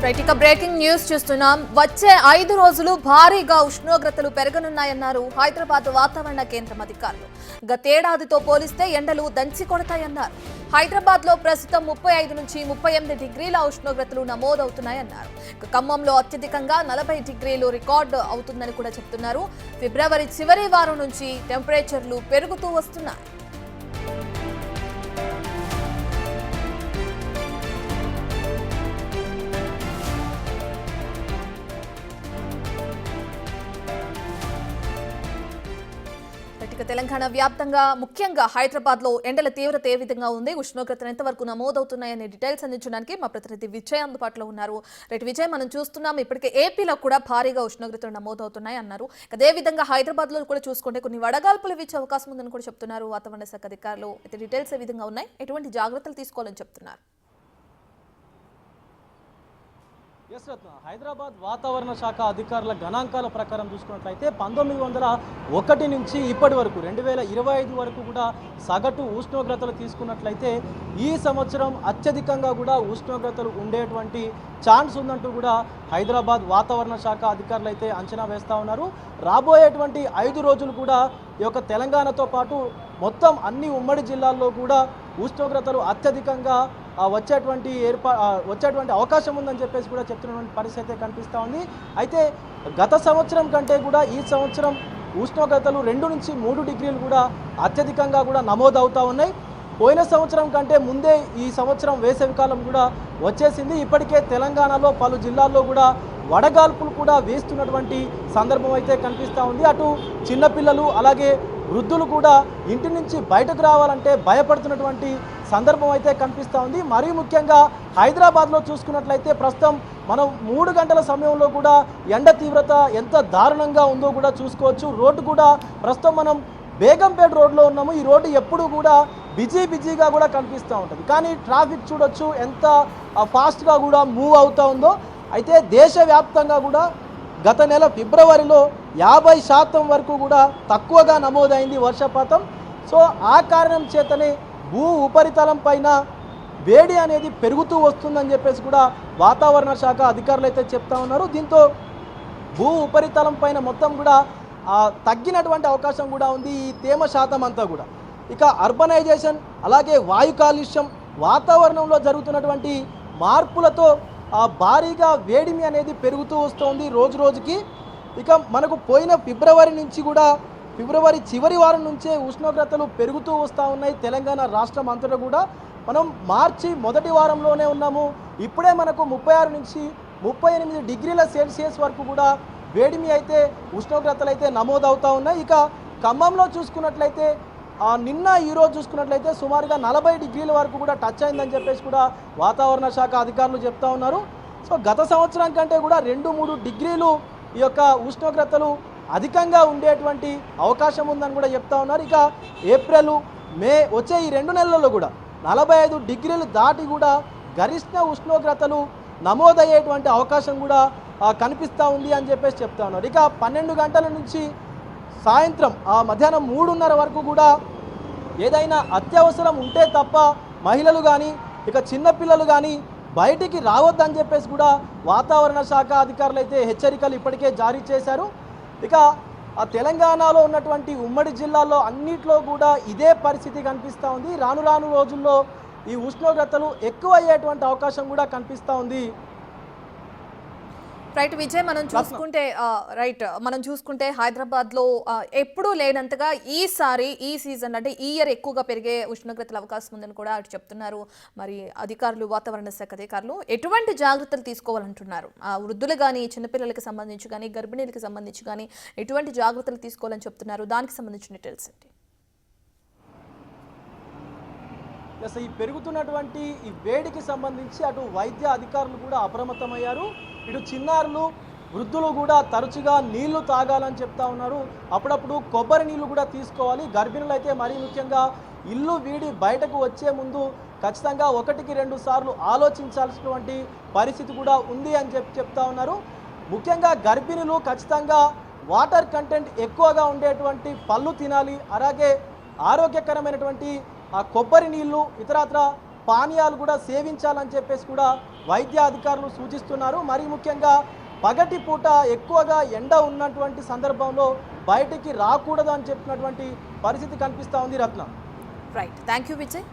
Right ఇక breaking news చూస్తున్నాం. వచ్చే 5 రోజులు భారీగా ఉష్ణోగ్రతలు పెరగనున్నాయన్నారు హైదరాబాద్ వాతావరణ కేంద్రం అధికారులు. గతేడాదితో పోలిస్తే ఎండలు దంచి కొడతాయన్నారు. హైదరాబాద్ లో ప్రస్తుతం 35 నుంచి 38 డిగ్రీల ఉష్ణోగ్రతలు నమోదవుతున్నాయన్నారు. ఖమ్మంలో అత్యధికంగా 40 డిగ్రీలు రికార్డు అవుతుందని కూడా చెప్తున్నారు. ఫిబ్రవరి చివరి వారం నుంచి టెంపరేచర్లు పెరుగుతూ వస్తున్నాయి. తెలంగాణ వ్యాప్తంగా ముఖ్యంగా హైదరాబాద్ లో ఎండల తీవ్రత ఏ విధంగా ఉంది, ఉష్ణోగ్రతలు ఎంతవరకు నమోదవుతున్నాయనే డీటెయిల్స్ అందించడానికి మా ప్రతినిధి విజయ్ అందుబాటులో ఉన్నారు. రైట్ విజయ్, మనం చూస్తున్నాం ఇప్పటికే ఏపీలో కూడా భారీగా ఉష్ణోగ్రతలు నమోదవుతున్నాయి అన్నారు. అదే విధంగా హైదరాబాద్ లో కూడా చూసుకుంటే కొన్ని వడగాల్పులు వీచే అవకాశం ఉందని కూడా చెప్తున్నారు వాతావరణ శాఖ అధికారులు. అయితే డీటెయిల్స్ ఏ విధంగా ఉన్నాయి, ఎటువంటి జాగ్రత్తలు తీసుకోవాలని చెప్తున్నారు? హైదరాబాద్ వాతావరణ శాఖ అధికారుల గణాంకాల ప్రకారం చూసుకున్నట్లయితే 1901 నుంచి ఇప్పటి వరకు 2025 వరకు కూడా సగటు ఉష్ణోగ్రతలు తీసుకున్నట్లయితే ఈ సంవత్సరం అత్యధికంగా కూడా ఉష్ణోగ్రతలు ఉండేటువంటి ఛాన్స్ ఉందంటూ కూడా హైదరాబాద్ వాతావరణ శాఖ అధికారులు అయితే అంచనా వేస్తూ ఉన్నారు. రాబోయేటువంటి 5 రోజులు కూడా ఈ యొక్క తెలంగాణతో పాటు మొత్తం అన్ని ఉమ్మడి జిల్లాల్లో కూడా ఉష్ణోగ్రతలు అత్యధికంగా వచ్చేటువంటి అవకాశం ఉందని చెప్పేసి కూడా చెప్తున్నటువంటి పరిస్థితి అయితే కనిపిస్తూ ఉంది. అయితే గత సంవత్సరం కంటే కూడా ఈ సంవత్సరం ఉష్ణోగ్రతలు 2 నుంచి 3 డిగ్రీలు కూడా అత్యధికంగా కూడా నమోదవుతూ ఉన్నాయి. పోయిన సంవత్సరం కంటే ముందే ఈ సంవత్సరం వేసవికాలం కూడా వచ్చేసింది. ఇప్పటికే తెలంగాణలో పలు జిల్లాల్లో కూడా వడగాల్పులు కూడా వేస్తున్నటువంటి సందర్భం అయితే కనిపిస్తూ ఉంది. అటు చిన్నపిల్లలు అలాగే వృద్ధులు కూడా ఇంటి నుంచి బయటకు రావాలంటే భయపడుతున్నటువంటి సందర్భం అయితే కనిపిస్తూ ఉంది. మరీ ముఖ్యంగా హైదరాబాద్లో చూసుకున్నట్లయితే ప్రస్తుతం మనం 3 గంటల సమయంలో కూడా ఎండ తీవ్రత ఎంత దారుణంగా ఉందో కూడా చూసుకోవచ్చు. రోడ్డు కూడా ప్రస్తుతం మనం బేగంపేట రోడ్లో ఉన్నాము. ఈ రోడ్డు ఎప్పుడు కూడా బిజీగా కూడా కనిపిస్తూ ఉంటుంది. కానీ ట్రాఫిక్ చూడొచ్చు ఎంత ఫాస్ట్గా కూడా మూవ్ అవుతూ ఉందో. అయితే దేశవ్యాప్తంగా కూడా గత నెల ఫిబ్రవరిలో 50% వరకు కూడా తక్కువగా నమోదైంది వర్షపాతం. సో ఆ కారణం చేతనే భూ ఉపరితలం పైన వేడి అనేది పెరుగుతూ వస్తుందని చెప్పేసి కూడా వాతావరణ శాఖ అధికారులు అయితే చెప్తా ఉన్నారు. దీంతో భూ ఉపరితలం పైన మొత్తం కూడా తగ్గినటువంటి అవకాశం కూడా ఉంది ఈ తేమ శాతం అంతా కూడా. ఇక అర్బనైజేషన్ అలాగే వాయు కాలుష్యం వాతావరణంలో జరుగుతున్నటువంటి మార్పులతో భారీగా వేడిమి అనేది పెరుగుతూ వస్తుంది రోజు రోజుకి. ఇక మనకు పోయిన ఫిబ్రవరి నుంచి కూడా ఫిబ్రవరి చివరి వారం నుంచే ఉష్ణోగ్రతలు పెరుగుతూ వస్తూ ఉన్నాయి తెలంగాణ రాష్ట్రం అంతటా కూడా. మనం మార్చి మొదటి వారంలోనే ఉన్నాము. ఇప్పుడే మనకు 36 నుంచి 38 డిగ్రీల సెల్సియస్ వరకు కూడా వేడిమి అయితే ఉష్ణోగ్రతలు అయితే నమోదవుతూ ఉన్నాయి. ఇక ఖమ్మంలో చూసుకున్నట్లయితే నిన్న ఈరోజు చూసుకున్నట్లయితే సుమారుగా 40 డిగ్రీల వరకు కూడా టచ్ అయిందని చెప్పేసి కూడా వాతావరణ శాఖ అధికారులు చెప్తా ఉన్నారు. సో గత సంవత్సరం కంటే కూడా 2-3 డిగ్రీలు ఈ యొక్క ఉష్ణోగ్రతలు అధికంగా ఉండేటువంటి అవకాశం ఉందని కూడా చెప్తా ఉన్నారు. ఇక ఏప్రిల్ మే వచ్చే ఈ 2 నెలల్లో కూడా 45 డిగ్రీలు దాటి కూడా గరిష్ట ఉష్ణోగ్రతలు నమోదయ్యేటువంటి అవకాశం కూడా కనిపిస్తూ ఉంది అని చెప్పేసి చెప్తా ఉన్నారు. ఇక 12 గంటల నుంచి సాయంత్రం మధ్యాహ్నం 3:30 వరకు కూడా ఏదైనా అత్యవసరం ఉంటే తప్ప మహిళలు కానీ ఇక చిన్నపిల్లలు కానీ బయటికి రావద్దని చెప్పేసి కూడా వాతావరణ శాఖ అధికారులు అయితే హెచ్చరికలు ఇప్పటికే జారీ చేశారు. ఇక తెలంగాణలో ఉన్నటువంటి ఉమ్మడి జిల్లాల్లో అన్నిట్లో కూడా ఇదే పరిస్థితి కనిపిస్తూ ఉంది. రాను రోజుల్లో ఈ ఉష్ణోగ్రతలు ఎక్కువ అయ్యేటువంటి అవకాశం కూడా కనిపిస్తూ ఉంది. రైట్ విజయ్, మనం చూసుకుంటే హైదరాబాద్ లో ఎప్పుడూ లేనంతగా ఈసారి ఈ సీజన్ అంటే ఈ ఇయర్ ఎక్కువగా పెరిగే ఉష్ణోగ్రతల అవకాశం ఉందని కూడా అటు చెప్తున్నారు మరి అధికారులు, వాతావరణ శాఖ అధికారులు. ఎటువంటి జాగ్రత్తలు తీసుకోవాలంటున్నారు? వృద్ధులు కానీ చిన్నపిల్లలకి సంబంధించి కానీ గర్భిణీలకు సంబంధించి కానీ ఎటువంటి జాగ్రత్తలు తీసుకోవాలని చెప్తున్నారు? దానికి సంబంధించిన డీటెయిల్స్ ఏంటి? ఈ పెరుగుతున్నటువంటి ఈ వేడికి సంబంధించి అటు వైద్య అధికారులు కూడా అప్రమత్తమయ్యారు. ఇటు చిన్నారులు వృద్ధులు కూడా తరచుగా నీళ్లు తాగాలని చెప్తా ఉన్నారు. అప్పుడప్పుడు కొబ్బరి నీళ్లు కూడా తీసుకోవాలి. గర్భిణులు అయితే మరీ ముఖ్యంగా ఇల్లు వీడి బయటకు వచ్చే ముందు ఖచ్చితంగా 1-2 సార్లు ఆలోచించాల్సినటువంటి పరిస్థితి కూడా ఉంది అని చెప్తా ఉన్నారు. ముఖ్యంగా గర్భిణులు ఖచ్చితంగా వాటర్ కంటెంట్ ఎక్కువగా ఉండేటువంటి పళ్ళు తినాలి. అలాగే ఆరోగ్యకరమైనటువంటి కొబ్బరి నీళ్లు ఇతరత్ర పానీయాలు కూడా సేవించాలని చెప్పేసి కూడా వైద్య అధికారులు సూచిస్తున్నారు. మరి ముఖ్యంగా పగటి పూట ఎక్కువగా ఎండ ఉన్నటువంటి సందర్భంలో బయటికి రాకూడదు అని చెప్పినటువంటి పరిస్థితి కనిపిస్తూ ఉంది. Ratna. Right, thank you Vijay.